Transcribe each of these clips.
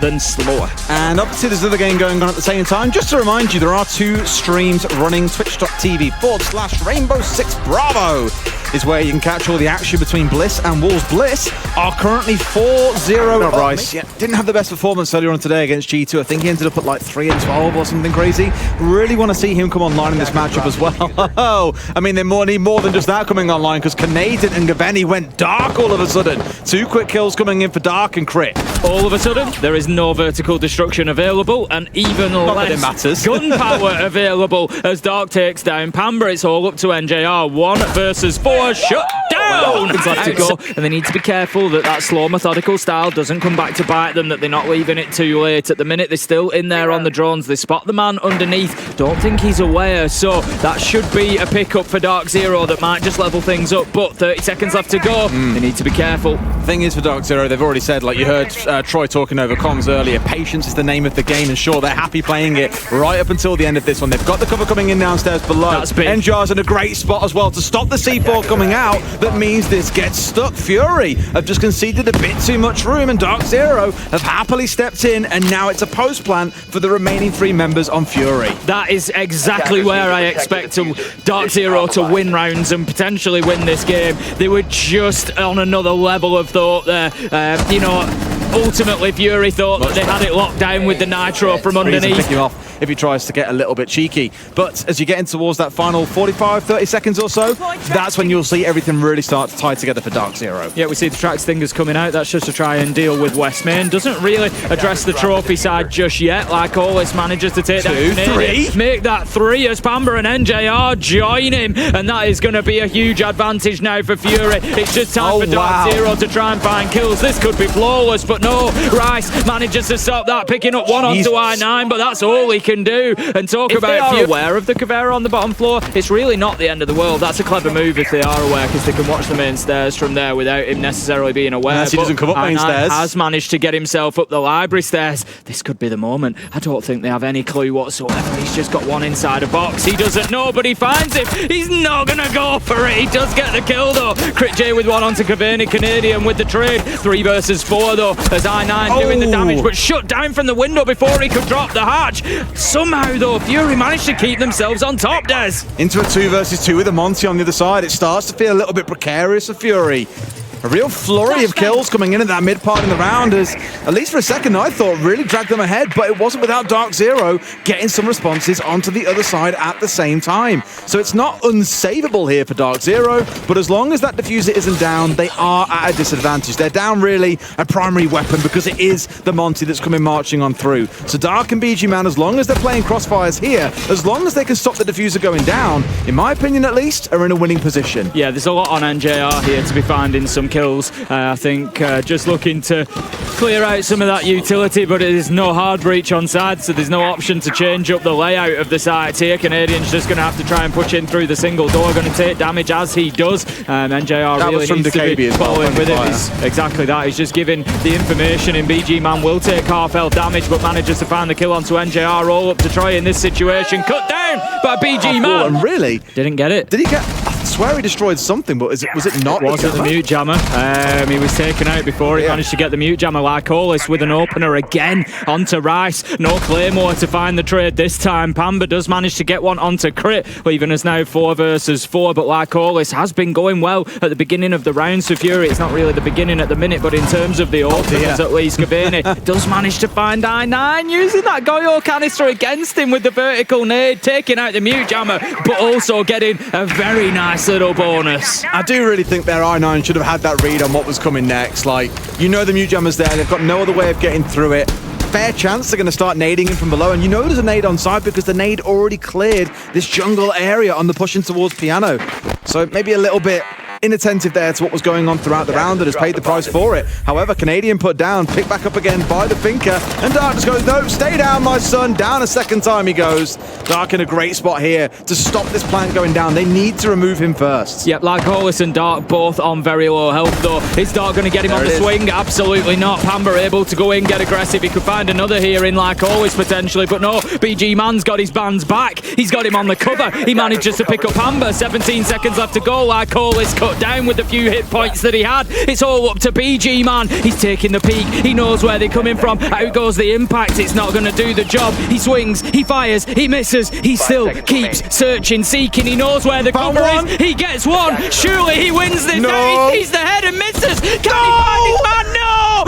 than slower. And obviously there's another game going on at the same time. Just to remind you, there are 2 streams running. Twitch.tv/Rainbow Six Bravo is where you can catch all the action between Bliss and Wolves. Bliss are currently 4-0. Rice, yeah, didn't have the best performance earlier on today against G2. I think he ended up at like 3-12 or something crazy. Really want to see him come online in this matchup as well. I mean, they need more than just that coming online, because Canadian and Gaveni went dark all of a sudden. 2 quick kills coming in for Dark and Crit. All of a sudden, there is no vertical destruction available, and even less gunpower available as Dark takes down Pamba. It's all up to NJR. 1 versus 4. Shut down! It's left to go, and they need to be careful that that slow, methodical style doesn't come back to bite them, that they're not leaving it too late. At the minute, they're still in there on the drones. They spot the man underneath. Don't think he's aware, so that should be a pickup for DarkZero that might just level things up, but 30 seconds left to go. They need to be careful. Thing is, for DarkZero, they've already said, like you heard Troy talking over comms earlier, patience is the name of the game, and sure, they're happy playing it right up until the end of this one. They've got the cover coming in downstairs below. That's big. NJR's in a great spot as well to stop the C4 coming out. That means this gets stuck. Fury have just conceded a bit too much room, and DarkZero have happily stepped in, and now it's a post plant for the remaining 3 members on Fury. That is exactly where I expect DarkZero to win rounds and potentially win this game. They were just on another level of thought there. You know, ultimately Fury thought that they had it locked down with the nitro from underneath. Pick him off if he tries to get a little bit cheeky. But as you get in towards that final 45, 30 seconds or so, that's when you'll see everything really start to tie together for DarkZero. Yeah, we see the Trax Stingers coming out. That's just to try and deal with West Main. Doesn't really address the trophy side just yet. Like always, manages to take down 3. Make that 3 as Pamba and NJR join him. And that is going to be a huge advantage now for Fury. It's just time for DarkZero to try and find kills. This could be flawless, but no. Rice manages to stop that, picking up 1 onto I9, but that's all he can do. And talk if about if you're aware of the Caveira on the bottom floor, it's really not the end of the world. That's a clever move if they are aware, because they can watch the main stairs from there without him necessarily being aware. Unless he doesn't come up main stairs. Has managed to get himself up the library stairs. This could be the moment. I don't think they have any clue whatsoever. He's just got 1 inside a box. He doesn't know, but he finds him. He's not going to go for it. He does get the kill though. Crit J with 1 onto Cavani. Canadian with the trade. 3 versus 4 though, as I9 doing the damage, but shut down from the window before he could drop the hatch. Somehow though, Fury managed to keep themselves on top, Des. Into a 2 versus 2 with a Monty on the other side. It starts to feel a little bit precarious for Fury. A real flurry of kills coming in at that mid part in the round, as, at least for a second, I thought really dragged them ahead, but it wasn't without DarkZero getting some responses onto the other side at the same time. So it's not unsavable here for DarkZero, but as long as that diffuser isn't down, they are at a disadvantage. They're down really a primary weapon, because it is the Monty that's coming marching on through. So Dark and BG Man, as long as they're playing crossfires here, as long as they can stop the diffuser going down, in my opinion at least, are in a winning position. Yeah, there's a lot on NJR here to be finding some kills. I think just looking to clear out some of that utility, but it is no hard breach on side, so there's no option to change up the layout of the sites here. Canadian's just going to have to try and push in through the single door, going to take damage as he does. NJR that really needs to be following with it. Exactly that. He's just giving the information, and BG Man will take half health damage, but manages to find the kill onto NJR. All up to Troy in this situation. Cut down by BG Man. Really? Didn't get it. Did he get... I swear he destroyed something, but was it not? Was it the mute jammer? He was taken out before he managed to get the mute jammer. Lycolis with an opener again onto Rice. No Claymore to find the trade this time. Pamba does manage to get 1 onto Crit, leaving us now 4 versus 4, but Lycolis has been going well at the beginning of the rounds for Fury. It's not really the beginning at the minute, but in terms of the openers at least, Cavani does manage to find I9 using that Goyo canister against him with the vertical nade, taking out the mute jammer, but also getting a very nice little bonus. I do really think their I9 should have had that read on what was coming next. Like, you know the mute jammer's there, they've got no other way of getting through it. Fair chance they're going to start nading him from below, and you know there's a nade on side because the nade already cleared this jungle area on the pushing towards Piano. So maybe a little bit inattentive there to what was going on throughout the round, and has paid the price for it. However, Canadian put down, picked back up again by the Finker, and Dark just goes, no, stay down, my son. Down a second time he goes. Dark in a great spot here to stop this plant going down. They need to remove him first. Yep, Lycolis and Dark both on very low health though. Is Dark going to get him on the swing? Absolutely not. Pamba able to go in, get aggressive. He could find another here in Lycolis potentially, but no, BG Man's got his bands back. He's got him on the cover. He manages to pick up Pamba. 17 seconds left to go. Lycolis cut down with the few hit points that he had. It's all up to BG, man. He's taking the peak. He knows where they're coming from. Out goes the impact. It's not going to do the job. He swings, he fires, he misses. He still keeps searching, seeking. He knows where the cover is. He gets one. Surely he wins this. No. He sees the head and misses. Can he find his man? No!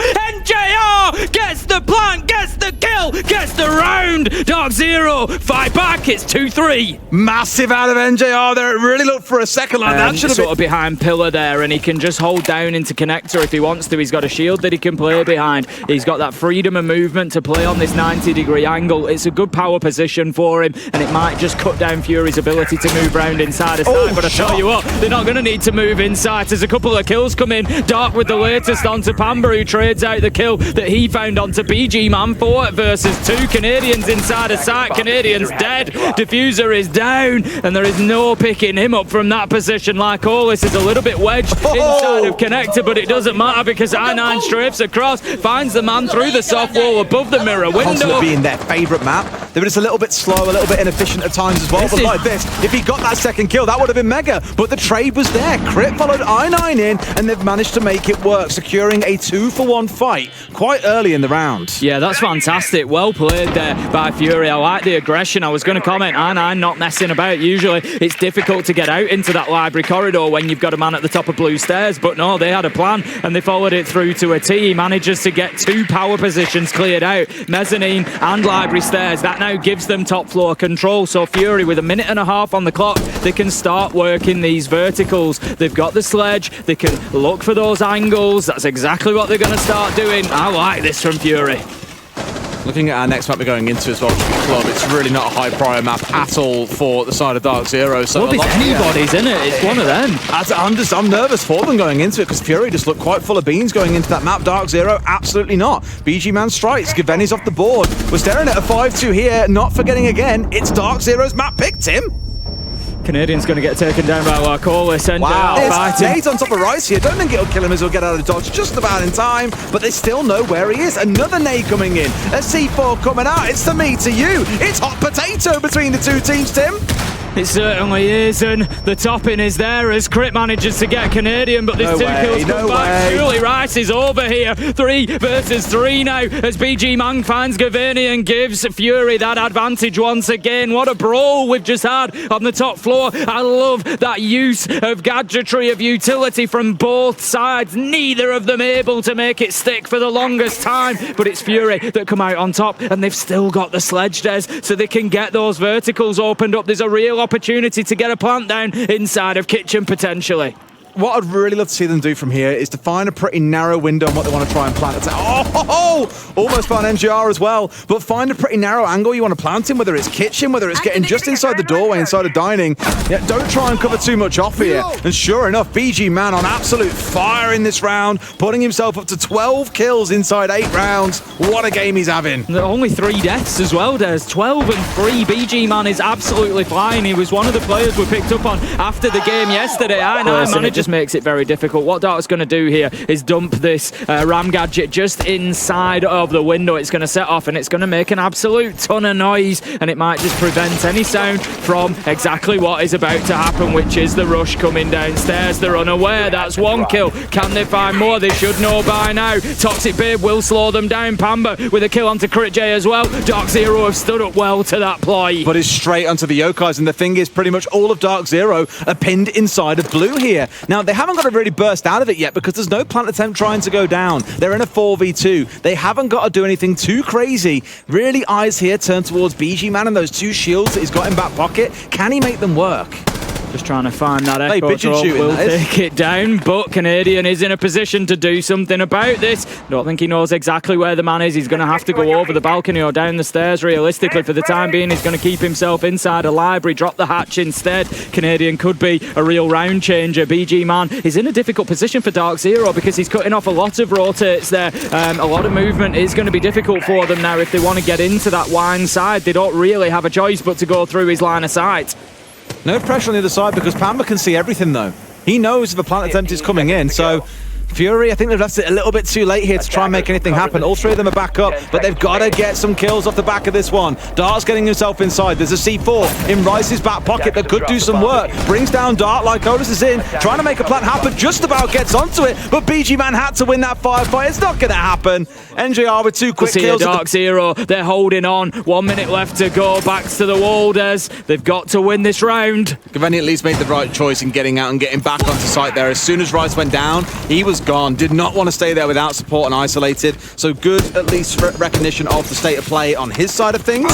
NJR gets the plant, gets the kill, gets the round. DarkZero fight back. It's 2-3. Massive out of NJR there. It really looked for a second like that. Should have sort of behind pillar there, and he can just hold down into connector if he wants to. He's got a shield that he can play behind. He's got that freedom of movement to play on this 90-degree angle. It's a good power position for him, and it might just cut down Fury's ability to move around inside a side. But I tell you what, they're not going to need to move inside. There's a couple of kills come in. Dark with the latest onto Pamba, who trades out the kill that he found onto BG Man. 4 versus 2 Canadians inside a site. Canadians dead. Diffuser is down, and there is no picking him up from that position. Like Olis is a little bit wedged inside of connector, but it doesn't matter because I9 strafes across, finds the man through the soft wall above the mirror window. Constantly being their favourite map. They were just a little bit slow, a little bit inefficient at times as well. But like this, if he got that second kill, that would have been mega. But the trade was there. Crit followed I9 in, and they've managed to make it work, securing a 2-for-1 fight quite early in the round. Yeah, that's fantastic. Well played there by Fury. I like the aggression. I was going to comment, I9 not messing about. Usually it's difficult to get out into that library corridor when you've got a man at the top of blue stairs, but no, they had a plan and they followed it through to a T. He manages to get 2 power positions cleared out, mezzanine and library stairs. That now gives them top floor control. So Fury, with a minute and a half on the clock, they can start working these verticals. They've got the sledge, they can look for those angles. That's exactly what they're going to start doing. I like this from Fury. Looking at our next map we're going into as well, Club, it's really not a high prior map at all for the side of DarkZero. So well, it's anybody's, isn't it? It's one of them. I'm nervous for them going into it because Fury just looked quite full of beans going into that map. DarkZero, absolutely not. BG Man strikes, Gaveni's off the board. We're staring at a 5-2 here, not forgetting again, it's DarkZero's map pick, Tim. Canadian's going to get taken down by Larkolis, and Nade's on top of Rice here. Don't think it'll kill him as he'll get out of dodge just about in time, but they still know where he is. Another nade coming in. A C4 coming out. It's the me to you. It's hot potato between the two teams, Tim. It certainly is, and the topping is there as Crit manages to get Canadian, but there's 2 kills come back. Surely Rice is over here. 3 versus 3 now as BG Man finds Gaveni and gives Fury that advantage once again. What a brawl we've just had on the top floor. I love that use of gadgetry, of utility from both sides. Neither of them able to make it stick for the longest time, but it's Fury that come out on top, and they've still got the sledge, Des, so they can get those verticals opened up. There's a real opportunity to get a plant down inside of Kitchen potentially. What I'd really love to see them do from here is to find a pretty narrow window on what they want to try and plant. Almost found NGR as well, but find a pretty narrow angle you want to plant in, whether it's kitchen, whether it's getting just inside the doorway, inside of dining. Yeah, don't try and cover too much off here. And sure enough, BG Man on absolute fire in this round, putting himself up to 12 kills inside 8 rounds. What a game he's having. Only 3 deaths as well, Des. 12 and 3. BG Man is absolutely flying. He was one of the players we picked up on after the game yesterday. I managed makes it very difficult. What Dark's going to do here is dump this ram gadget just inside of the window. It's going to set off and it's going to make an absolute ton of noise, and it might just prevent any sound from exactly what is about to happen, which is the rush coming downstairs. They're unaware. That's 1 kill. Can they find more? They should know by now. Toxic Babe will slow them down. Pamba with a kill onto Crit J as well. DarkZero have stood up well to that ploy. But it's straight onto the Yokais, and the thing is, pretty much all of DarkZero are pinned inside of blue here. Now, they haven't got to really burst out of it yet because there's no plant attempt trying to go down. They're in a 4v2. They haven't got to do anything too crazy. Really, eyes here turn towards BG Man and those 2 shields that he's got in back pocket. Can he make them work? Just trying to find that echo drop will take it down, but Canadian is in a position to do something about this. Don't think he knows exactly where the man is. He's going to have to go over the balcony or down the stairs. Realistically, for the time being, he's going to keep himself inside a library, drop the hatch instead. Canadian could be a real round changer. BG Man is in a difficult position for DarkZero because he's cutting off a lot of rotates there. A lot of movement is going to be difficult for them now if they want to get into that wine side. They don't really have a choice but to go through his line of sight. No pressure on the other side because Pamba can see everything though. He knows if a plant attempt is coming in, so Fury, I think they've left it a little bit too late here to try and make anything happen. All three of them are back up, but they've got to get some kills off the back of this one. Dark's getting himself inside. There's a C4 in Rice's back pocket that could do some work. Brings down Dark. Lycolis is in, trying to make a plan happen. Just about gets onto it, but BG Man had to win that firefight. It's not going to happen. NJR with 2 quick kills. DarkZero, they're holding on. 1 minute left to go. Backs to the wall, Des. They've got to win this round. Cavani at least made the right choice in getting out and getting back onto site there. As soon as Rice went down, he was gone. Did not want to stay there without support and isolated. So good, at least, recognition of the state of play on his side of things.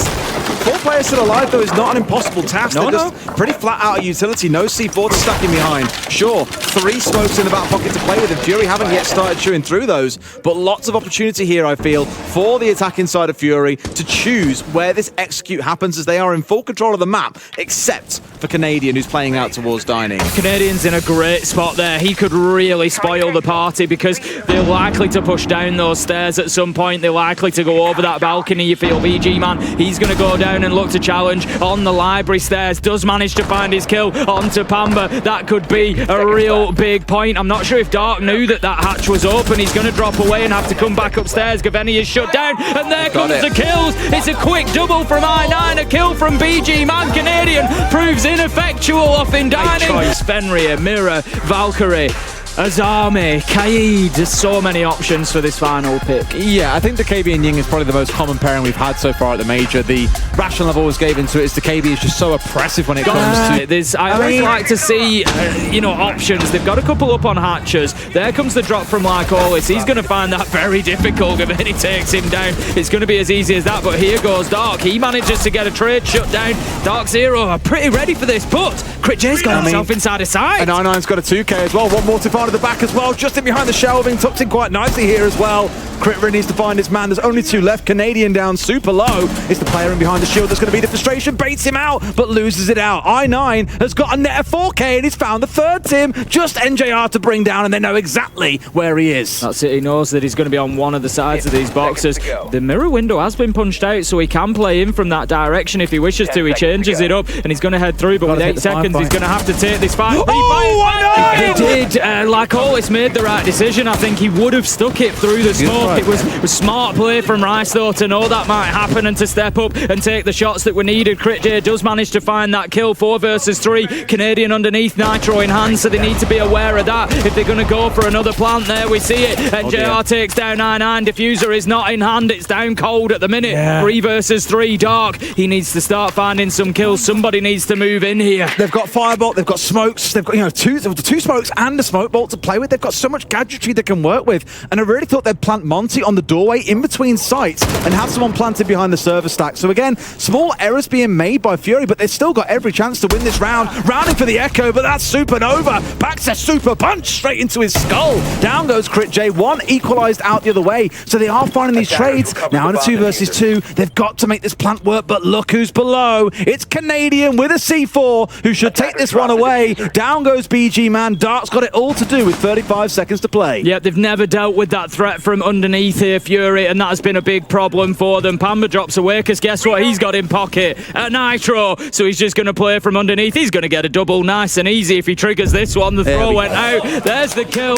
4 players still alive, though, is not an impossible task. They're just pretty flat out of utility. No C4 to stack in behind. Sure, 3 smokes in the back pocket to play with. And Fury haven't yet started chewing through those, but lots of opportunity here, I feel, for the attacking side of Fury to choose where this execute happens, as they are in full control of the map, except for Canadian, who's playing out towards Dining. Canadian's in a great spot there. He could really spoil the party because they're likely to push down those stairs at some point. They're likely to go over that balcony. You feel BG Man, he's going to go down and look to challenge on the library stairs. Does manage to find his kill onto Pamba. That could be a real big point. I'm not sure if Dark knew that hatch was open. He's going to drop away and have to come back upstairs. Gaveni is shut down, and there comes the kills. It's a quick double from I9, a kill from BG Man. Canadian proves ineffectual off in Dining. Fenrir, Mirror, Valkyrie, Azami, Kaid. There's so many options for this final pick. Yeah, I think the KB and Ying is probably the most common pairing we've had so far at the Major. The rational I've always gave into it is the KB is just so oppressive when it comes to... I always like to see, options. They've got a couple up on hatches. There comes the drop from Lycolis. He's going to find that very difficult. If he takes him down, it's going to be as easy as that. But here goes Dark. He manages to get a trade shut down. DarkZero are pretty ready for this, but Crit J's got himself inside his side. And I9's got a 2K as well. One more to find at the back as well. Just in behind the shelving. Tucked in quite nicely here as well. Crit really needs to find his man. There's only 2 left. Canadian down super low. It's the player in behind the shield that's going to be the frustration. Baits him out, but loses it out. I9 has got a net of 4K and he's found the 3rd Tim. Just NJR to bring down, and they know exactly where he is. That's it. He knows that he's going to be on one of the sides of these boxes. The mirror window has been punched out, so he can play in from that direction if he wishes to. He changes it up, and he's going to head through, but with 8 seconds, he's going to have to take this fight. I9! He did. Lycolis made the right decision. I think he would have stuck it through the smoke. It was smart play from Rice, though, to know that might happen and to step up and take the shots that were needed. Crit J does manage to find that kill. 4 versus 3. Canadian underneath, Nitro in hand, so they need to be aware of that if they're going to go for another plant. There we see it. NJR takes down I9. Diffuser is not in hand. It's down cold at the minute. 3 versus 3. Dark, he needs to start finding some kills. Somebody needs to move in here. They've got Firebolt, they've got smokes, they've got two smokes and a smoke bolt to play with. They've got so much gadgetry they can work with, and I really thought they'd plant Monty on the doorway in between sites and have someone planted behind the server stack. So again, small errors being made by Fury, but they've still got every chance to win this round. Rounding for the Echo, but that's Supernova. Backs a super punch straight into his skull. Down goes Crit J. 1 equalized out the other way. So they are finding these trades. Now in a 2 versus 2, they've got to make this plant work, but look who's below. It's Canadian with a C4 who should take this one away. Down goes BG Man. Dark's got it all to do with 35 seconds to play. Yeah, they've never dealt with that threat from underneath here, Fury, and that has been a big problem for them. Pamba drops away because guess what? He's got in pocket at Nitro, so he's just going to play from underneath. He's going to get a double nice and easy if he triggers this one. The throw went out. There's the kill.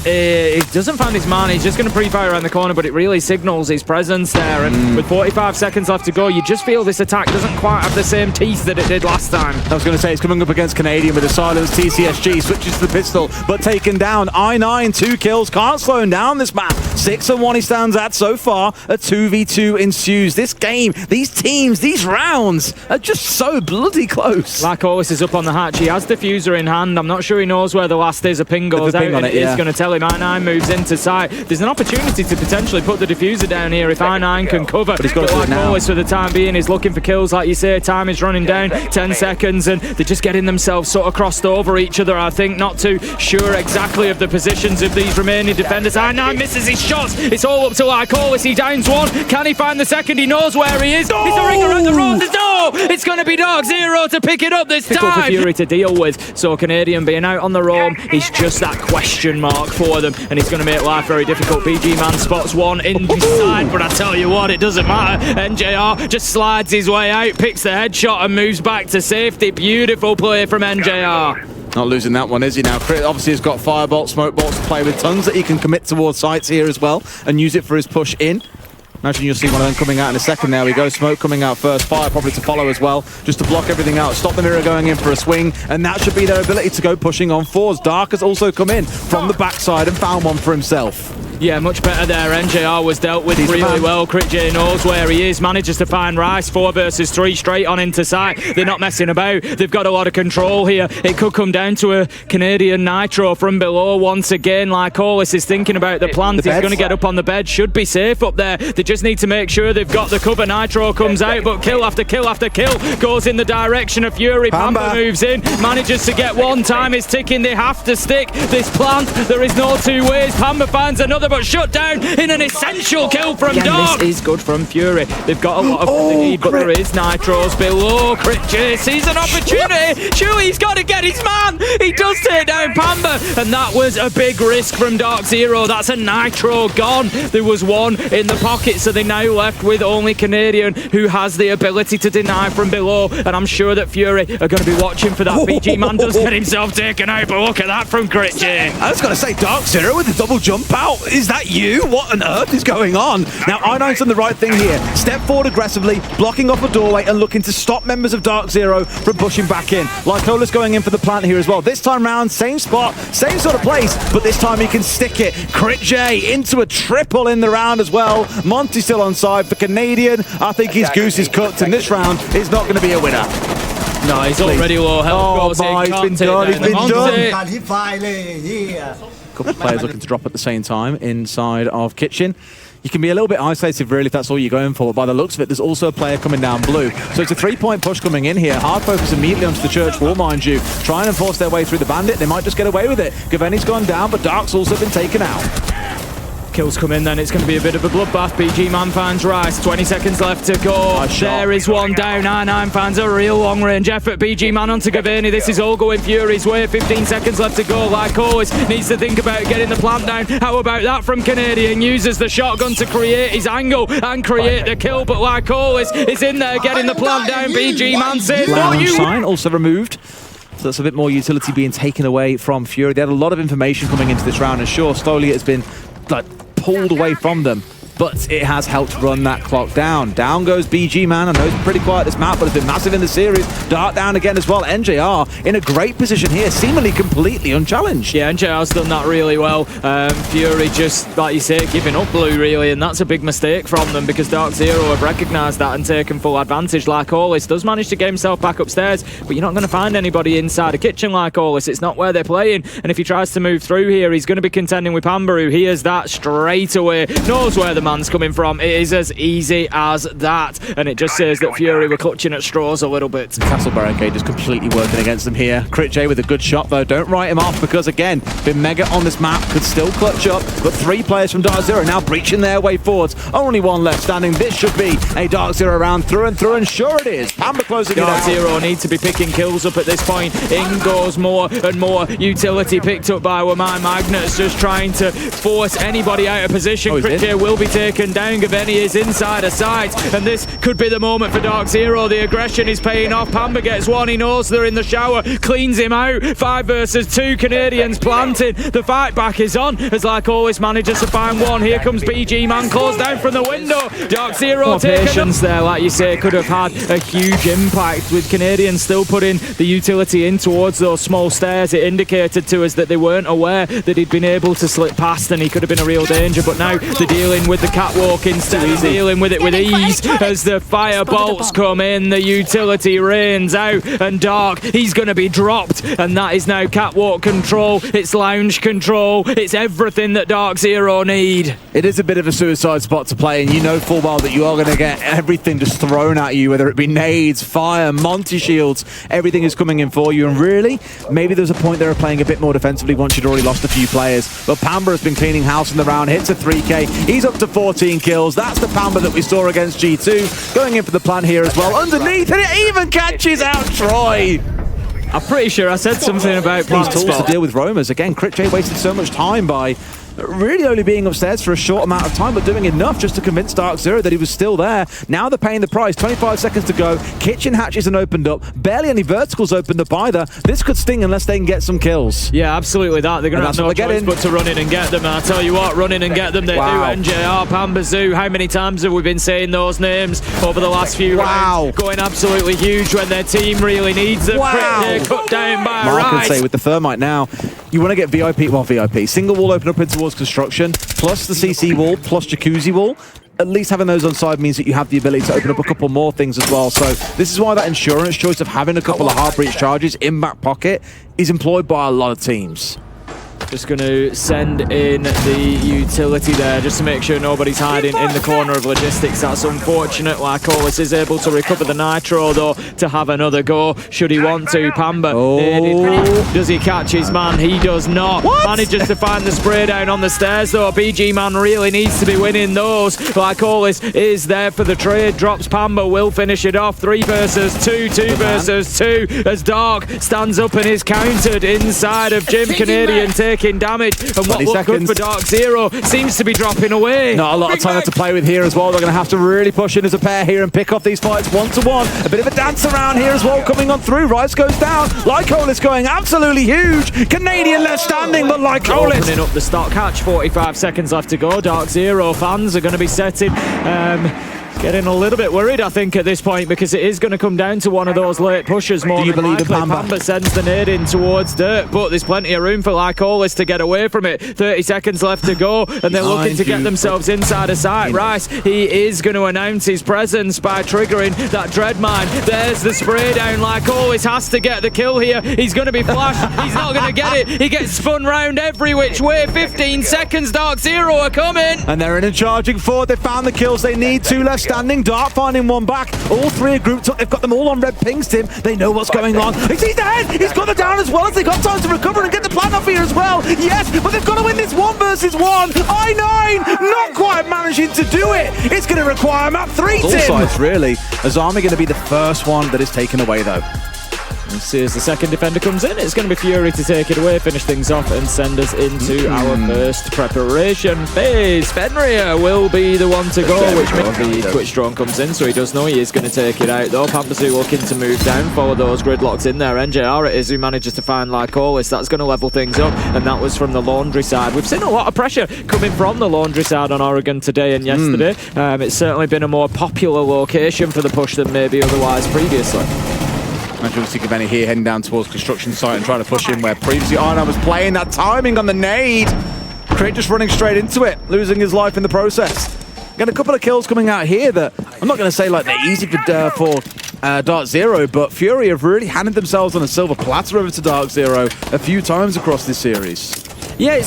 He doesn't find his man. He's just going to pre-fire around the corner, but it really signals his presence there. And with 45 seconds left to go, you just feel this attack doesn't quite have the same teeth that it did last time. I was going to say, it's coming up against Canadian with a silence. TCSG switches to the pistol, but taken down. I9, 2 kills. Can't slow him down this map. 6-1 he stands at so far. A 2v2 ensues. This game, these teams, these rounds are just so bloody close. Lycolis is up on the hatch. He has Diffuser in hand. I'm not sure he knows where the last is. A ping goes out. It's going to tell him I9 moves into sight. There's an opportunity to potentially put the Diffuser down here if I9 can cover. But he's got to do it now. Lycolis for the time being is looking for kills, like you say. Time is running down. 10 seconds, and they're just getting themselves sort of crossed over each other, I think. Not too sure exactly of the positions of these remaining defenders. I9 misses his shots. It's all up to Lycolis. He downs one. Can he find the second? He knows where he is. He's a ringer at the roses. No! It's going to be DarkZero to pick it up this time. For Fury to deal with. So Canadian being out on the roam, he's just that question mark for them, and he's going to make life very difficult. BG Man spots one inside, but I tell you what, it doesn't matter. NJR just slides his way out, picks the headshot and moves back to safety. Beautiful play from NJR. Not losing that one, is he now? Crit obviously has got firebolt, smoke bolts to play with, tons that he can commit towards sites here as well and use it for his push in. Imagine you'll see one of them coming out in a second. There we go. Smoke coming out first. Fire probably to follow as well, just to block everything out. Stop the mirror going in for a swing, and that should be their ability to go pushing on fours. Dark has also come in from the backside and found one for himself. Yeah, much better there. NJR was dealt with really well. Crit J knows where he is, manages to find Rice. 4 versus 3 straight on into sight. They're not messing about. They've got a lot of control here. It could come down to a Canadian Nitro from below once again. Like Olis is thinking about the plant. He's going to get up on the bed. Should be safe up there. They just need to make sure they've got the cover. Nitro comes out, but kill after kill after kill goes in the direction of Fury. Pamba moves in, manages to get one. Time is ticking. They have to stick this plant. There is no two ways. Pamba finds another, but shut down in an essential kill from Dark. This is good from Fury. They've got a lot of what they need, but there is Nitros below. Crit J sees an opportunity. Surely he's got to get his man. He does take down Pamba, and that was a big risk from DarkZero. That's a Nitro gone. There was one in the pocket, so they now left with only Canadian, who has the ability to deny from below, and I'm sure that Fury are going to be watching for that. BG Man does get himself taken out, but look at that from Crit J. I was going to say, DarkZero with the double jump out. Is that you? What on earth is going on? Now, I9's done the right thing here. Step forward aggressively, blocking off a doorway and looking to stop members of DarkZero from pushing back in. Lycola's going in for the plant here as well. This time round, same spot, same sort of place, but this time he can stick it. Crit J into a triple in the round as well. Monty still on side for Canadian. I think his goose is cooked, and this round is not going to be a winner. No, he's already low health. Oh my, he's been done, he's been done. A couple of players looking to drop at the same time inside of Kitchen. You can be a little bit isolated really if that's all you're going for, but by the looks of it, there's also a player coming down blue. So it's a 3-point push coming in here. Hard focus immediately onto the church wall, mind you. Trying and force their way through the bandit. They might just get away with it. Gaveni's gone down, but Dark's also been taken out. Kills come in, then it's going to be a bit of a bloodbath. BG Man finds Rice, 20 seconds left to go. There is one down. I9 finds a real long range effort. BG Man onto Gaveni. This is all going Fury's way. 15 seconds left to go. Like always, needs to think about getting the plant down. How about that from Canadian? Uses the shotgun to create his angle and create the kill, but like always, is in there getting the plant down. BG Man says, no, you. Sign also removed. So that's a bit more utility being taken away from Fury. They had a lot of information coming into this round, and sure, slowly it's been like pulled away from them, but it has helped run that clock down. Down goes BG Man. I know it's pretty quiet this map, but it's been massive in the series. Dark down again as well. NJR in a great position here, seemingly completely unchallenged. Yeah, NJR's done that really well. Fury just, like you say, giving up blue really, and that's a big mistake from them because DarkZero have recognised that and taken full advantage. Like Olis does manage to get himself back upstairs, but you're not going to find anybody inside a kitchen like Olis. It's not where they're playing, and if he tries to move through here, he's going to be contending with Pamba, who hears that straight away, knows where the man's coming from. It is as easy as that, and it just says that Fury were clutching at straws a little bit. Castle Barricade is completely working against them here. Crit J with a good shot though. Don't write him off because again, been mega on this map, could still clutch up, but 3 players from DarkZero now breaching their way forwards. Only one left standing. This should be a DarkZero round through and through, and sure it is. Pamba closing it out. DarkZero need to be picking kills up at this point. In goes more and more utility picked up by Wamai Magnets, just trying to force anybody out of position. Crit J will be taken down. Gaveni is inside a sight, and this could be the moment for DarkZero. The aggression is paying off. Pamba gets one. He knows they're in the shower, cleans him out. 5 versus 2. Canadians planting. The fight back is on as like always manages to find one. Here comes BG Man, closed down from the window. DarkZero taking patience there, like you say, could have had a huge impact with Canadians still putting the utility in towards those small stairs. It indicated to us that they weren't aware that he'd been able to slip past and he could have been a real danger, but now they're dealing with the catwalk instead of dealing with it with ease as the fire bolts come in. The utility rains out, and Dark, he's going to be dropped, and that is now catwalk control, it's lounge control, it's everything that DarkZero need. It is a bit of a suicide spot to play, and you know full well that you are going to get everything just thrown at you, whether it be nades, fire, Monty shields, everything is coming in for you, and really, maybe there's a point there of playing a bit more defensively once you'd already lost a few players, but Pamba has been cleaning house in the round, hits a 3k, he's up to 14 kills. That's the Pamba that we saw against G2. Going in for the plan here as well. Underneath, and it even catches out Troy. I'm pretty sure I said something about plant tools spot. to deal with roamers. Again, Crit J wasted so much time by really only being upstairs for a short amount of time, but doing enough just to convince DarkZero that he was still there. Now they're paying the price. 25 seconds to go. Kitchen hatch isn't opened up. Barely any verticals opened up either. This could sting unless they can get some kills. Yeah, absolutely that. They're going to have no choice but to run in and get them. And I tell you what, run in and get them. They do. NJR, Pambazoo. How many times have we been saying those names over the last few rounds? Going absolutely huge when their team really needs them. They're cut down by Mark would Rice. say with the Thermite now, you want to get VIP, single wall open up in towards construction, plus the CC wall, plus jacuzzi wall. At least having those on side means that you have the ability to open up a couple more things as well. So this is why that insurance choice of having a couple of hard breach charges in back pocket is employed by a lot of teams. Just going to send in the utility there just to make sure nobody's hiding in the corner of logistics. That's unfortunate. Lycolis is able to recover the nitro though to have another go should he want to. Pamba, does he catch his man? He does not. Manages to find the spray down on the stairs though. BG man really needs to be winning those. Lycolis is there for the trade. Drops Pamba, will finish it off. 3 versus 2, 2 versus 2 as Dark stands up and is countered inside of Jim. Canadian taking damage, and what looked good for DarkZero seems to be dropping away. Not a lot of time to play with here as well. They're going to have to really push in as a pair here and pick off these fights 1-to-1. A bit of a dance around here as well coming on through. Rice goes down. Lycolis going absolutely huge. Canadian left standing, but Lycolis opening up the stock hatch. 45 seconds left to go. DarkZero fans are going to be setting. Getting a little bit worried, I think, at this point, because it is going to come down to one of those late pushes more. Do you believe in Pamba? Pamba sends the nade in towards Dirt, but there's plenty of room for Lycolis to get away from it. 30 seconds left to go, and they're looking to get themselves inside a sight. Rice, he is going to announce his presence by triggering that Dread Mine. There's the spray down. Lycolis has to get the kill here. He's going to be flashed. He's not going to get it. He gets spun round every which way. 15 seconds. DarkZero are coming. And they're in and charging forward. They found the kills they need. 2 left standing. Dark finding one back. All 3 are grouped up. They've got them all on red pings, Tim. They know what's going on. He's dead. He's got the down as well as they got time to recover and get the plant off here as well. Yes, but they've got to win this 1 versus 1. I9 not quite managing to do it. It's going to require map 3, Tim. All sides, really. Azami going to be the first one that is taken away, though. And see as the second defender comes in, it's going to be Fury to take it away, finish things off and send us into our first preparation phase. Fenrir will be the one to go, which means the Twitch drone comes in, so he does know he is going to take it out though. Pambazoo looking to move down, follow those gridlocks in there. NJR it is who manages to find Lycolis. That's going to level things up, and that was from the laundry side. We've seen a lot of pressure coming from the laundry side on Oregon today and yesterday. It's certainly been a more popular location for the push than maybe otherwise previously. Imagine we see Gaveni here heading down towards construction site and trying to push in where previously Arna was playing that timing on the nade. Crit just running straight into it, losing his life in the process. Got a couple of kills coming out here that I'm not going to say like they're easy for DarkZero, but Fury have really handed themselves on a silver platter over to DarkZero a few times across this series. Yeah,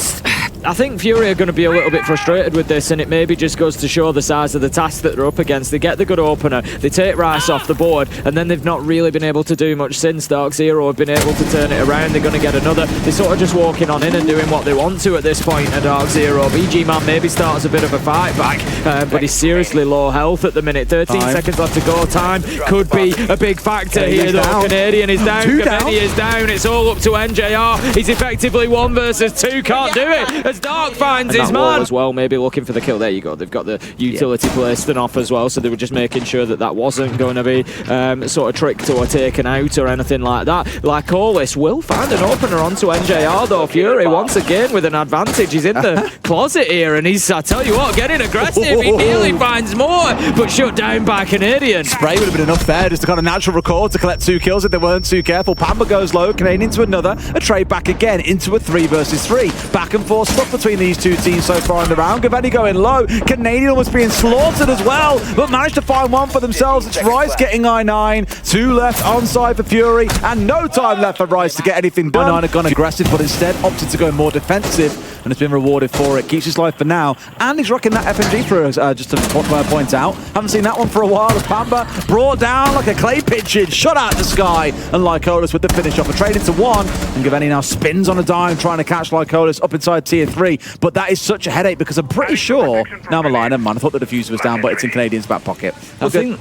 I think Fury are going to be a little bit frustrated with this, and it maybe just goes to show the size of the task that they're up against. They get the good opener, they take Rice off the board, and then they've not really been able to do much since. DarkZero have been able to turn it around. They're going to get another. They're sort of just walking on in and doing what they want to at this point at DarkZero. BG Man maybe starts a bit of a fight back, but he's seriously low health at the minute. 13 seconds left to go. Time could be a big factor here, though. Down. Canadian is down. Gaveni is down. It's all up to NJR. He's effectively 1 versus 2. Can't do it as Dark finds his man as well, maybe looking for the kill. There you go. They've got the utility placed and off as well, so they were just making sure that that wasn't going to be sort of tricked or taken out or anything like that. Lycolis will find an opener onto NJR though. Fury once again with an advantage. He's in the closet here and he's, I tell you what, getting aggressive. He nearly finds more, but shut down by Canadian. Spray would have been enough there just to kind of natural record to collect 2 kills if they weren't too careful. Pamba goes low, Canadian into another, a trade back again into a 3 versus 3. Back and forth stuff between these 2 teams so far in the round. Gaveni going low, Canadian almost being slaughtered as well, but managed to find one for themselves. It's Rice getting I9, 2 left on side for Fury, and no time left for Rice to get anything done. I9 have gone aggressive, but instead opted to go more defensive, and has been rewarded for it. Keeps his life for now, and he's rocking that FMG for us, just to point out. Haven't seen that one for a while as Pamba brought down like a clay pigeon, shot out the sky, and Lycolis with the finish off. A trade into 1, and Gaveni now spins on a dime trying to catch Lycolis up inside tier 3, but that is such a headache because I'm pretty sure, now I'm a line, man, I thought the diffuser was down, but it's in Canadian's back pocket. I think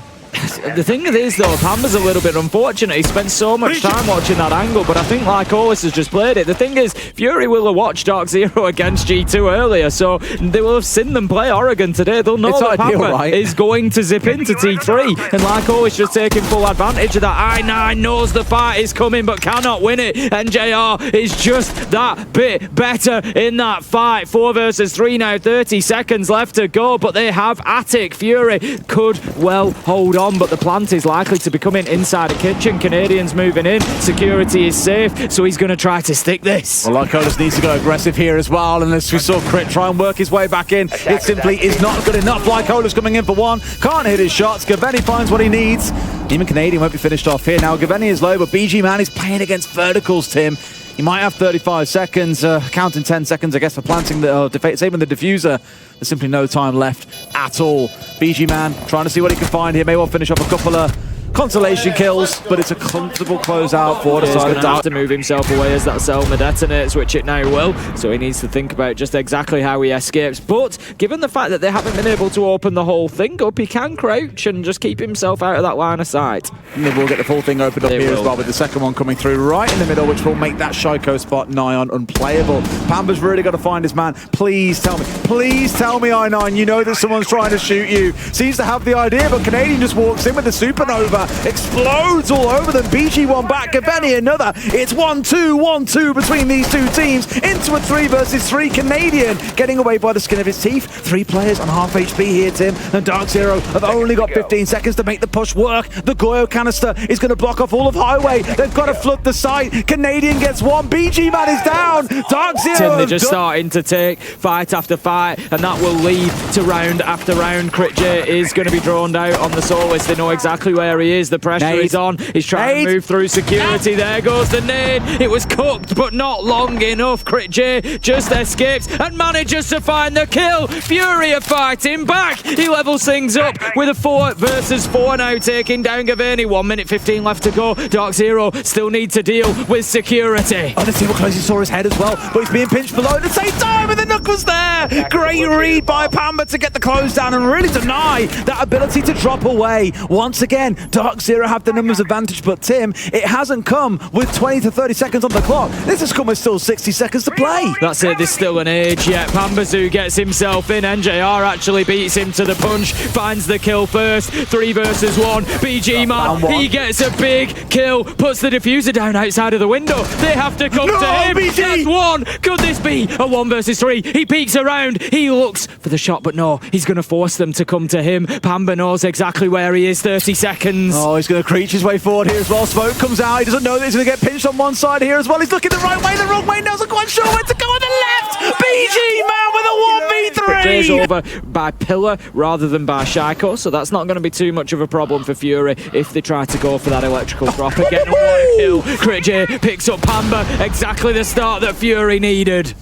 The thing is, though, Pamba's a little bit unfortunate. He spent so much time watching that angle, but I think Lycolis has just played it. The thing is, Fury will have watched DarkZero against G2 earlier, so they will have seen them play Oregon today. They'll know that Pamba is going to zip into T3, and Lycolis just taking full advantage of that. I9 knows the fight is coming, but cannot win it. NJR is just that bit better in that fight. 4 versus 3 now, 30 seconds left to go, but they have Attic. Fury could well hold on, but the plant is likely to be coming inside a kitchen. Canadians moving in. Security is safe, so he's going to try to stick this. Well, Lycolis needs to go aggressive here as well, and as we saw Crit try and work his way back in, it simply is not good enough. Lycolis coming in for one, can't hit his shots. Gaveni finds what he needs. Even Canadian won't be finished off here. Now Gaveni is low, but BG Man is playing against verticals, Tim. He might have 35 seconds, counting 10 seconds, I guess, for planting the, saving the diffuser. There's simply no time left at all. BG Man trying to see what he can find here. May well finish off a couple of consolation kills, but it's a comfortable closeout for the side of He's going to have to move himself away as that Selma detonates, which it now will. So he needs to think about just exactly how he escapes. But given the fact that they haven't been able to open the whole thing up, he can crouch and just keep himself out of that line of sight. And they will get the full thing opened up here as well, with the second one coming through right in the middle, which will make that Shiko spot nigh on unplayable. Pamba's really got to find his man. Please tell me I9, you know that someone's trying to shoot you. Seems to have the idea, but Canadian just walks in with the supernova. Explodes all over them. BG one back, Gaveni another. It's 1-2, 1-2 between these two teams. Into a 3 versus 3. Canadian getting away by the skin of his teeth. 3 players on half HP here, Tim. And DarkZero have only got 15 seconds to make the push work. The Goyo canister is going to block off all of Highway. They've got to flood the site. Canadian gets one. BG man is down. DarkZero. Tim, they're just starting to take fight after fight, and that will lead to round after round. Crit J is going to be drawn out on the Solus. They know exactly where he is. The pressure is on. He's trying to move through security. There goes the nade. It was cooked, but not long enough. Crit J just escapes and manages to find the kill. Fury are fighting back. He levels things up with a 4 versus 4 now, taking down Gaveni. 1 minute 15 left to go. DarkZero still need to deal with security. Oh, let's see what close he saw his head as well, but he's being pinched below at the same time, and the Nook was there. Great read by Pamba to get the close down and really deny that ability to drop away. Once again, DarkZero have the numbers advantage, but Tim, it hasn't come with 20 to 30 seconds on the clock. This has come with still 60 seconds to play. That's it, there's still an age yet. Pambazoo gets himself in. NJR actually beats him to the punch, finds the kill first. 3 versus 1. BG man, he gets a big kill, puts the diffuser down outside of the window. They have to come to him. BG! That's 1. Could this be a 1 versus 3? He peeks around, he looks for the shot, but no, he's going to force them to come to him. Pamba knows exactly where he is. 30 seconds. Oh, he's going to creech his way forward here as well. Smoke comes out. He doesn't know that he's going to get pinched on one side here as well. He's looking the right way, the wrong way. Doesn't quite sure where to go on the left. BG man with a 1v3. Plays over by Pillar rather than by Shiko, so that's not going to be too much of a problem for Fury if they try to go for that electrical drop again. And what a kill. Crit J picks up Pamba. Exactly the start that Fury needed.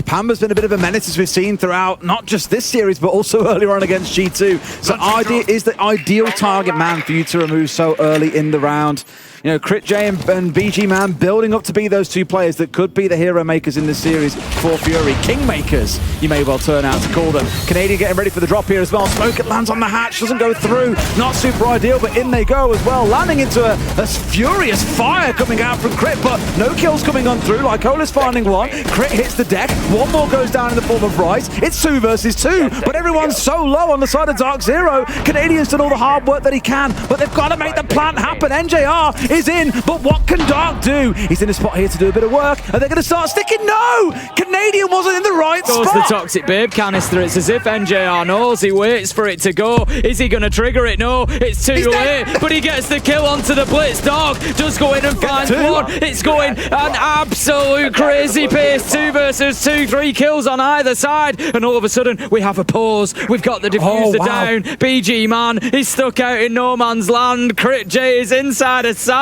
Pamba's been a bit of a menace, as we've seen throughout not just this series, but also earlier on against G2. So idea is the ideal target man for you to remove so early in the round. You know, Crit J and BG Man building up to be those 2 players that could be the hero makers in this series for Fury. Kingmakers, you may well turn out to call them. Canadian getting ready for the drop here as well. Smoke, it lands on the hatch, doesn't go through. Not super ideal, but in they go as well. Landing into a furious fire coming out from Crit, but no kills coming on through. Lycolis finding one. Crit hits the deck. 1 more goes down in the form of Rice. It's 2 versus 2, but everyone's so low on the side of DarkZero. Canadian's done all the hard work that he can, but they've got to make the plant happen. NJR is in, but what can Dark do? He's in a spot here to do a bit of work, and they're going to start sticking. No! Canadian wasn't in the right spot. Goes the Toxic Babe canister. It's as if NJR knows. He waits for it to go. Is he going to trigger it? No, it's too late, but he gets the kill onto the Blitz. Dark does go in and find 1. It's going an absolute crazy pace. 2 versus 2, 3 kills on either side, and all of a sudden we have a pause. We've got the diffuser down. BG man is stuck out in no man's land. Crit J is inside a site.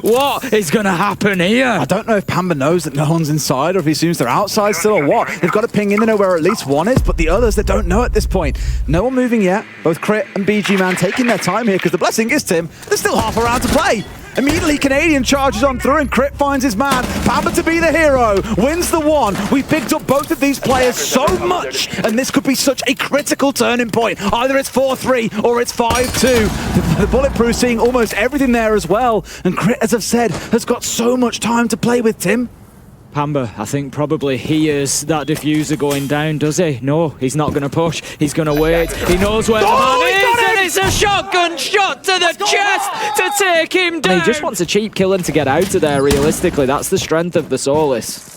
What is going to happen here? I don't know if Pamba knows that no one's inside, or if he assumes they're outside still, or what. They've got to ping in to know where at least one is, but the others, they don't know at this point. No one moving yet. Both Crit and BG Man taking their time here, because the blessing is, Tim, there's still half a round to play. Immediately, Canadian charges on through and Crit finds his man. Pamba to be the hero, wins the one. We picked up both of these players so much, and this could be such a critical turning point. Either it's 4-3 or it's 5-2. The Bulletproof seeing almost everything there as well. And Crit, as I've said, has got so much time to play with, Tim. Pamba, I think, probably hears that diffuser going down, does he? No, he's not going to push. He's going to wait. He knows where the man is, and it's a shotgun shot to the chest to take him down. And he just wants a cheap kill and to get out of there, realistically. That's the strength of the Solis.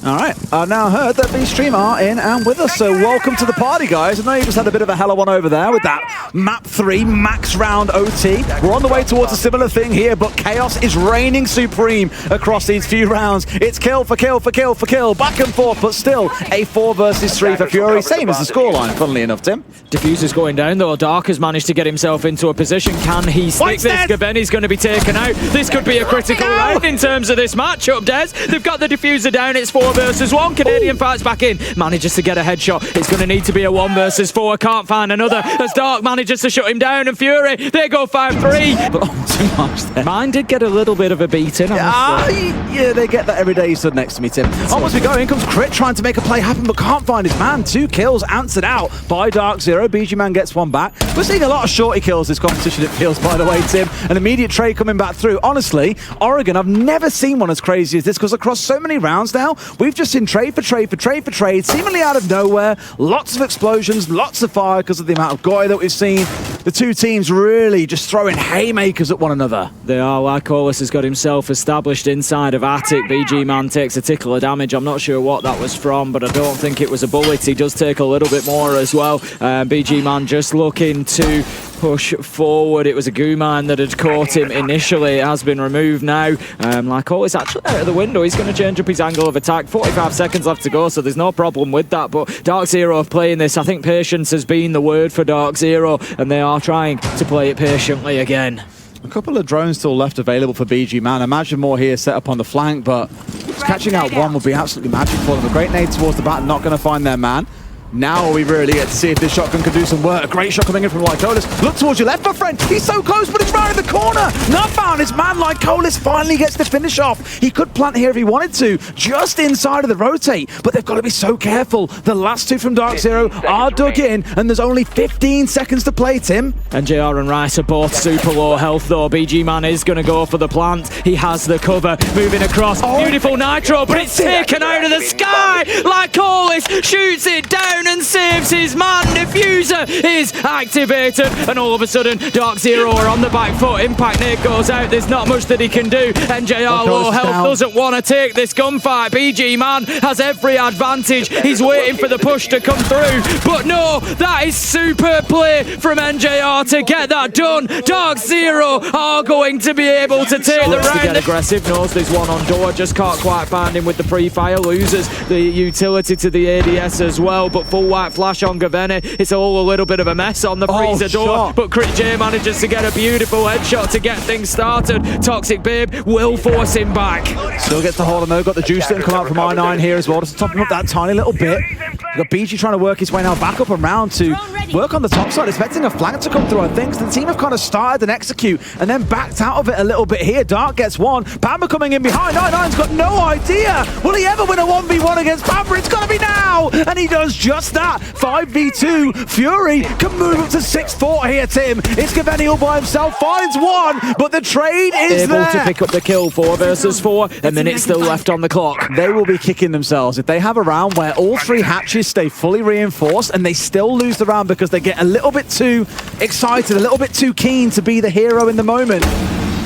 All right, I've now heard that the stream are in and with us, so welcome to the party, guys. I know you just had a bit of a hella one over there with that map 3 max round OT. We're on the way towards a similar thing here, but chaos is reigning supreme across these few rounds. It's kill for kill for kill for kill, back and forth, but still a 4 versus 3 for Fury, same as the scoreline, funnily enough, Tim. Diffuser's going down, though. Dark has managed to get himself into a position. Can he stick this? Gaveni's going to be taken out. This could be a critical round in terms of this matchup, Des. They've got the diffuser down. It's 4 versus 1. Canadian fights back in. Manages to get a headshot. It's going to need to be a 1 versus 4. Can't find another. As Dark manages to shut him down. And Fury, they go 5-3. But too much there. Mine did get a little bit of a beating. Yeah, they get that every day. He stood next to me, Tim. Almost we go. In comes Crit trying to make a play happen, but can't find his man. 2 kills answered out by DarkZero. BG Man gets 1 back. We're seeing a lot of shorty kills this competition, it feels, by the way, Tim. An immediate trade coming back through. Honestly, Oregon, I've never seen one as crazy as this, because across so many rounds now, we've just seen trade for trade for trade for trade, seemingly out of nowhere. Lots of explosions, lots of fire because of the amount of goy that we've seen. The two teams really just throwing haymakers at one another. They are. Lycolis has got himself established inside of Attic. BG Man takes a tickle of damage. I'm not sure what that was from, but I don't think it was a bullet. He does take a little bit more as well. BG Man just looking to push forward. It was a goo mine that had caught him initially. It has been removed now. Lycolis actually out of the window. He's going to change up his angle of attack. 45 seconds left to go, so there's no problem with that. But DarkZero are playing this. I think patience has been the word for DarkZero, and they are trying to play it patiently again. A couple of drones still left available for BG Man. Imagine more here set up on the flank, but just catching out one would be absolutely magic for them. A great nade towards the back, not going to find their man. Now we really get to see if this shotgun can do some work. A great shot coming in from Lycolis. Look towards your left, my friend. He's so close, but it's right in the corner. Not found. His man Lycolis finally gets the finish off. He could plant here if he wanted to, just inside of the rotate. But they've got to be so careful. The last 2 from DarkZero are dug in, and there's only 15 seconds to play, Tim. And JR and Rice are both super low health, though. BG Man is going to go for the plant. He has the cover. Moving across. Beautiful nitro, but it's taken out of the sky. Lycolis shoots it down and saves his man. Diffuser is activated, and all of a sudden DarkZero are on the back foot. Impact nade goes out. There's not much that he can do. NJR low health doesn't want to take this gunfight. BG Man has every advantage. He's waiting for the push to come through, but no, that is super play from NJR to get that done. DarkZero are going to be able to take the round. To get aggressive, knows there's one on door, just can't quite find him with the pre-fire. Loses the utility to the ADS as well, but full white flash on Gaveni. It's all a little bit of a mess on the freezer door, but Crit J manages to get a beautiful headshot to get things started. Toxic Babe will force him back. Still gets the hold on though, got the juice that can come out from I9 here as well, just to top him up that tiny little bit. You've got BG trying to work his way now back up around to work on the top side, expecting a flank to come through. I think the team have kind of started and execute and then backed out of it a little bit here. Dark gets one. Pamba coming in behind. I9's got no idea. Will he ever win a 1v1 against Pamba? It's got to be now. And he does just that. 5v2. Fury can move up to 6-4 here, Tim. It's Gaveni all by himself. Finds one, but the trade is able to pick up the kill. 4 versus 4. A minute still left on the clock. They will be kicking themselves if they have a round where all 3 hatches stay fully reinforced and they still lose the round because they get a little bit too excited, a little bit too keen to be the hero in the moment,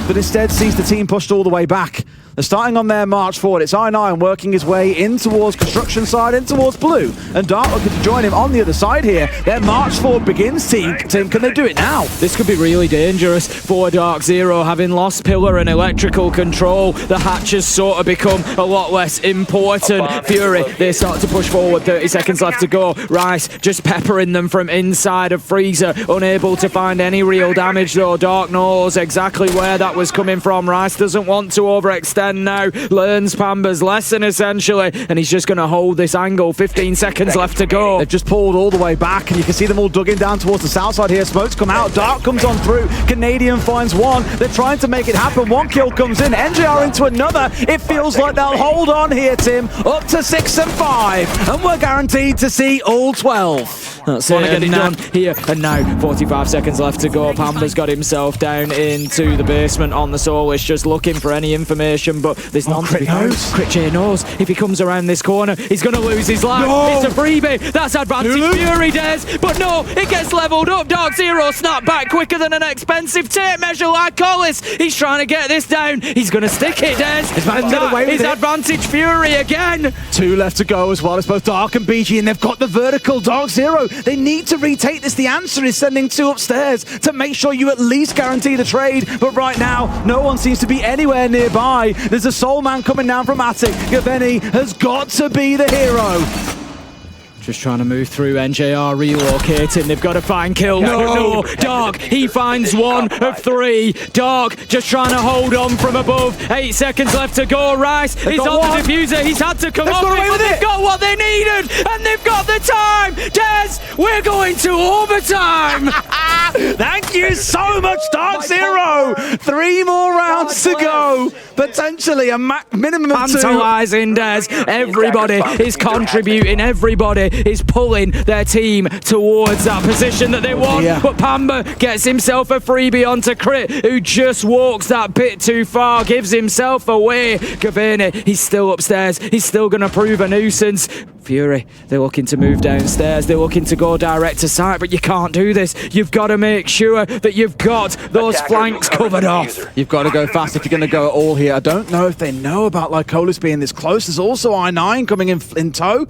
but instead sees the team pushed all the way back. They're starting on their march forward. It's I9 working his way in towards construction side, in towards blue, and Dark looking to join him on the other side here. Their march forward begins, team. Tim, can they do it now? This could be really dangerous for DarkZero, having lost pillar and electrical control. The hatches sort of become a lot less important. Fury, they start to push forward. 30 seconds left to go. Rice just peppering them from inside of freezer, unable to find any real damage though. Dark knows exactly where that was coming from. Rice doesn't want to overextend overextend now. Learns Pamba's lesson, essentially, and he's just going to hold this angle. 15 seconds left to go. They've just pulled all the way back, and you can see them all dug in down towards the south side here. Smokes come out, Dark comes on through, Canadian finds one. They're trying to make it happen. One kill comes in, NJR into another. It feels like they'll hold on here, Tim, up to 6 and 5, and we're guaranteed to see all 12. That's it, get it done here and now. 45 seconds left to go. Pamba's got himself down into the basement on the Soulish, just looking for any information, but there's none to be found. Critch knows if he comes around this corner, he's going to lose his life. No. It's a freebie. That's advantage Fury, Des, but no, it gets leveled up. DarkZero snap back quicker than an expensive tape measure like Collis. He's trying to get this down. He's going to stick it, Des. And that is advantage Fury again. 2 left to go as well. It's both Dark and BG, and they've got the vertical. DarkZero, they need to retake this. The answer is sending 2 upstairs to make sure you at least guarantee the trade. But right now, no one seems to be anywhere nearby. There's a Soul Man coming down from Attic. Gaveni has got to be the hero. Just trying to move through. NJR relocating. They've got to find kill. No, Dark, he finds 1 of 3. Dark just trying to hold on from above. 8 seconds left to go. Rice is on the diffuser. He's had to come off it, but they've got what they needed, and they've got the time. Des, we're going to overtime. Thank you so much, DarkZero. 3 more rounds to go. Potentially a minimum of 2. Tantalizing, Des. Everybody is contributing. Everybody is pulling their team towards that position that they want. But Pamba gets himself a freebie onto Crit, who just walks that bit too far, gives himself away. Gaveni, he's still upstairs. He's still going to prove a nuisance. Fury, they're looking to move downstairs. They're looking to go direct to site, but you can't do this. You've got to make sure that you've got those flanks covered off. You've got to go fast if you're going to go at all here. I don't know if they know about Lycolis being this close. There's also I9 coming in tow.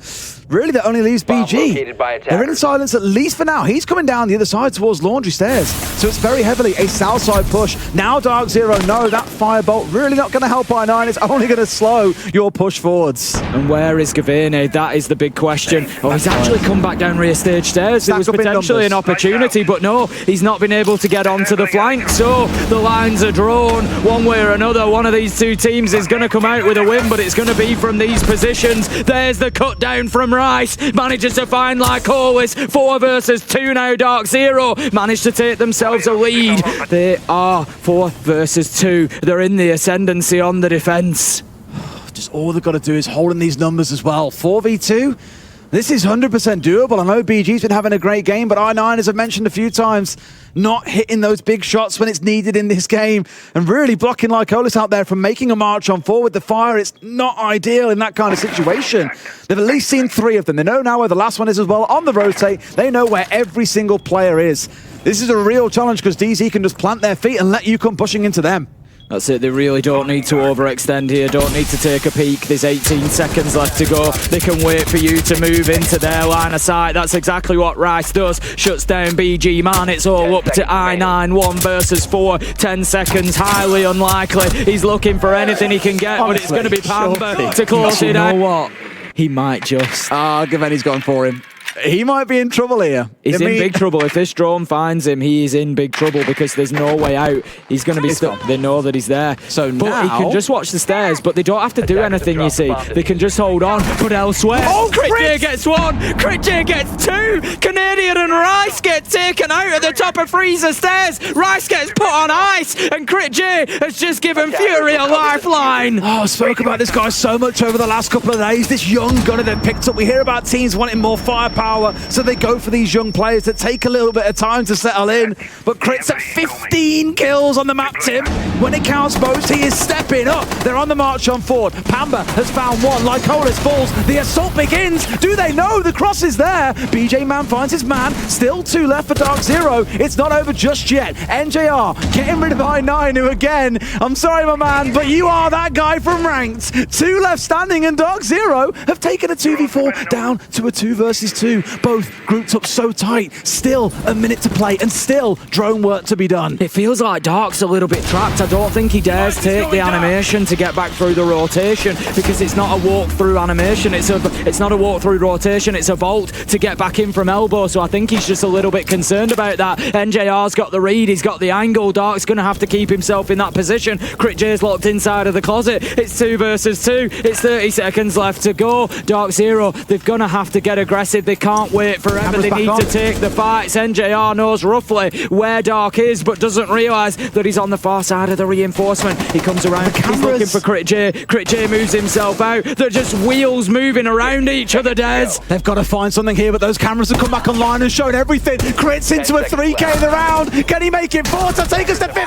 Really, that only leaves BG. They're in silence, at least for now. He's coming down the other side towards Laundry Stairs. So it's very heavily a south side push. Now DarkZero, no, that firebolt really not going to help I9. It's only going to slow your push forwards. And where is Gaveni? That is the big question. Oh, he's actually come back down rear stage stairs. It was potentially an opportunity, but no, he's not been able to get onto the flank. So the lines are drawn one way or another. One of these 2 teams is going to come out with a win, but it's going to be from these positions. There's the cut down from Rice. Manages to find Lycolis. 4 versus 2 now. DarkZero managed to take themselves a lead. They are 4 versus 2. They're in the ascendancy on the defense. Just all they've got to do is hold in these numbers as well. 4v2. This is 100% doable. I know BG's been having a great game, but I9, as I've mentioned a few times, not hitting those big shots when it's needed in this game, and really blocking Lycolis out there from making a march on forward. The fire, it's not ideal in that kind of situation. They've at least seen 3 of them. They know now where the last one is as well. On the rotate, they know where every single player is. This is a real challenge because DZ can just plant their feet and let you come pushing into them. That's it, they really don't need to overextend here, don't need to take a peek. There's 18 seconds left to go. They can wait for you to move into their line of sight. That's exactly what Rice does. Shuts down BG, man, it's all up to I9, 1 versus 4. 10 seconds, highly unlikely. He's looking for anything he can get, but it's going to be Pamba to close it out. You know what? He might just. Gaveni's gone for him. He might be in trouble here. He's in big trouble. If this drone finds him, he is in big trouble because there's no way out. He's going to be stuck. They know that he's there. So but now he can just watch the stairs, but they don't have to do anything, you see. They can just hold on. But elsewhere, Crit J gets 1. Crit J gets 2. Canadian and Rice get taken out at the top of Freezer stairs. Rice gets put on ice, and Crit J has just given Fury a lifeline. Oh, I spoke about this guy so much over the last couple of days. This young gunner they've picked up. We hear about teams wanting more firepower, so they go for these young players that take a little bit of time to settle in. But Crit's at 15 kills on the map, Tim. When it counts most, he is stepping up. They're on the march on forward. Pamba has found 1. Lycolis falls. The assault begins. Do they know the cross is there? BJ Man finds his man. Still 2 left for DarkZero. It's not over just yet. NJR getting rid of I9, who again, I'm sorry, my man, but you are that guy from Ranked. 2 left standing, and DarkZero have taken a 2v4 down to a 2 versus 2. two, both grouped up so tight. Still a minute to play and still drone work to be done. It feels like Dark's a little bit trapped. I don't think he dares take the animation to get back through the rotation, because it's not a walk-through animation. It's not a walk-through rotation. It's a vault to get back in from elbow. So I think he's just a little bit concerned about that. NJR's got the read. He's got the angle. Dark's going to have to keep himself in that position. Crit J's locked inside of the closet. It's 2 versus 2. It's 30 seconds left to go. DarkZero, they're going to have to get aggressive. They can't wait forever. They need to take the fights. NJR knows roughly where Dark is, but doesn't realise that he's on the far side of the reinforcement. He comes around. He's looking for Crit J. Crit J moves himself out. They're just wheels moving around each other, Des. They've got to find something here, but those cameras have come back online and shown everything. Crit's into a 3K in the round. Can he make it 4 to take us to 15?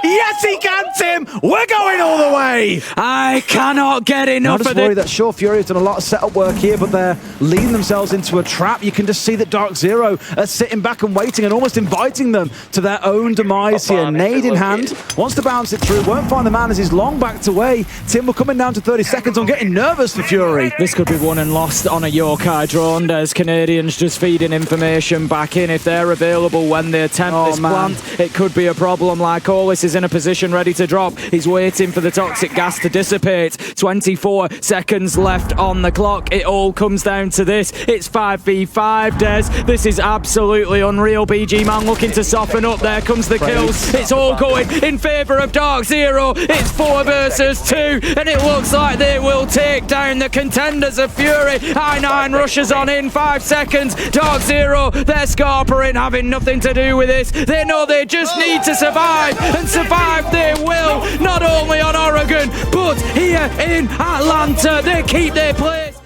Yes, he can, Tim. We're going all the way. I cannot get enough of this. I'm just worried that Sure Fury has done a lot of setup work here, but they're leading themselves into a trap. You can just see that DarkZero are sitting back and waiting and almost inviting them to their own demise here. Nade in hand, wants to bounce it through, won't find the man as he's long backed away. Tim, we're coming down to 30 seconds. I'm getting nervous for Fury. This could be won and lost on a Yokai drone. There's Canadians just feeding information back in. If they're available when they attempt this plant, it could be a problem. Lycolis is in a position ready to drop. He's waiting for the toxic gas to dissipate. 24 seconds left on the clock. It all comes down to this. It's 5v5, Des. This is absolutely unreal. BG Man looking to soften up. There comes the kills. It's all going in favour of DarkZero. It's 4 versus 2, and it looks like they will take down the contenders of Fury. I9 rushes on in 5 seconds. DarkZero, they're scarpering, having nothing to do with this. They know they just need to survive, and survive they will. Not only on Oregon, but here in Atlanta. They keep their place.